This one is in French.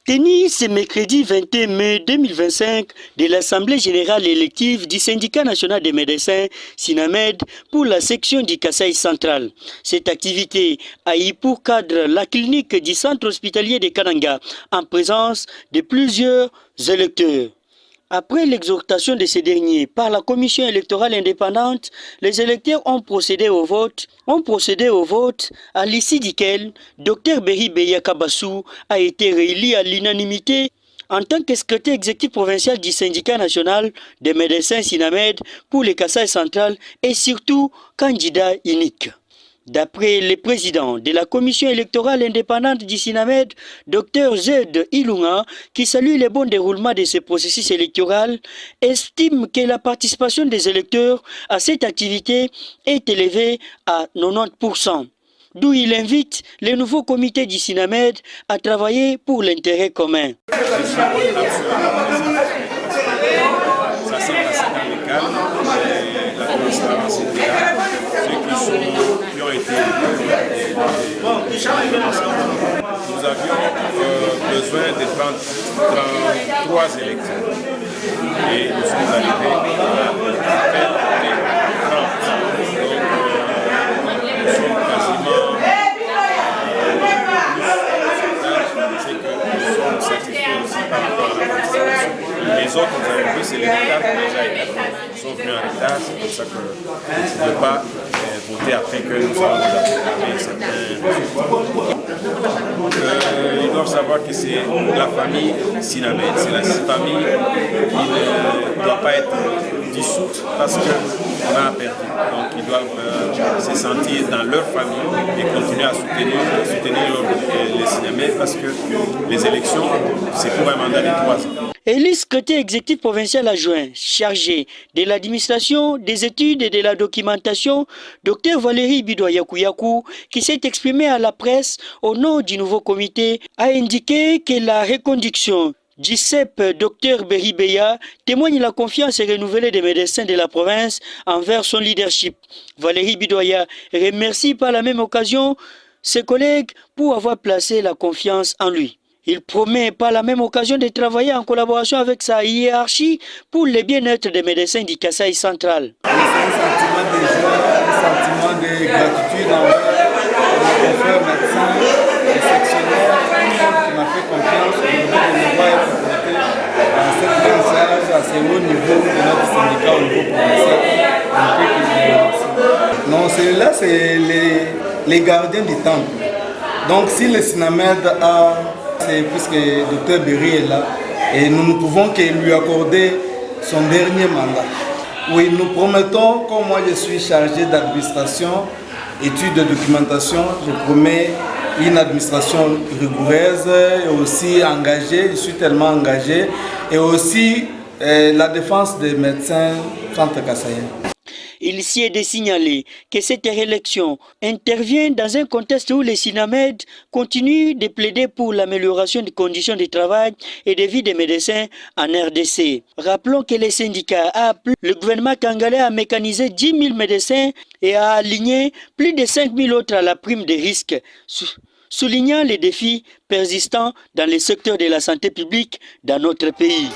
Tenue ce mercredi 21 mai 2025 de l'Assemblée générale élective du syndicat national des médecins SINAMED pour la section du Kasaï central. Cette activité a eu pour cadre la clinique du centre hospitalier de Kananga en présence de plusieurs électeurs. Après l'exhortation de ces derniers par la commission électorale indépendante, les électeurs ont procédé au vote, à l'issue duquel Dr Berry Beya Kabassou a été réélu à l'unanimité en tant que secrétaire exécutif provincial du syndicat national des médecins SINAMED pour le Kasaï central et surtout candidat unique. D'après le président de la commission électorale indépendante du SINAMED, Dr Z Ilunga, qui salue le bon déroulement de ce processus électoral, estime que la participation des électeurs à cette activité est élevée à 90%. D'où il invite le nouveau comité du SINAMED à travailler pour l'intérêt commun. Nous avions besoin de 33 électeurs et nous sommes arrivés à faire 30. Donc nous sommes quasiment c'est que nous sommes satisfaits aussi par rapport à la participation. Les autres, nous avons vu, c'est les retards qui déjà été. Ils sont venus en retard, c'est pour ça que je ne veux pas voter après que nous avons avec certains. Ils doivent savoir que c'est la famille SINAMED, c'est la famille qui ne doit pas être dissoute parce qu'on a perdu. Donc ils doivent se sentir dans leur famille et continuer à soutenir les SINAMED parce que les élections, c'est pour un mandat de 3 ans. Élu secrétaire exécutif provincial adjoint chargé de l'administration, des études et de la documentation, Dr Valérie Bidoya Kouyakou, qui s'est exprimé à la presse au nom du nouveau comité, a indiqué que la reconduction du CEP Dr Berry Beya témoigne la confiance renouvelée des médecins de la province envers son leadership. Valérie Bidoya remercie par la même occasion ses collègues pour avoir placé la confiance en lui. Il promet par la même occasion de travailler en collaboration avec sa hiérarchie pour le bien-être des médecins du Kasaï central. C'est un sentiment de joie, un sentiment de gratitude envers mon confrère médecin, le sectionnaire, qui m'a fait confiance aujourd'hui de me voir être porté à cette grande charge, à ce haut niveau de notre syndicat au niveau provincial. Non, celui-là, c'est les gardiens du temple. Donc si le SINAMED a... C'est puisque le Dr Berry est là et nous ne pouvons que lui accorder son dernier mandat. Oui, nous promettons, comme moi je suis chargé d'administration, études de documentation, je promets une administration rigoureuse et aussi engagée, je suis tellement engagé, et aussi la défense des médecins centre kassaïens. Il s'y est de signaler que cette réélection intervient dans un contexte où les SINAMED continuent de plaider pour l'amélioration des conditions de travail et de vie des médecins en RDC. Rappelons que les syndicats a appelé le gouvernement congolais à mécaniser 10 000 médecins et à aligner plus de 5 000 autres à la prime de risque, soulignant les défis persistants dans le secteur de la santé publique dans notre pays.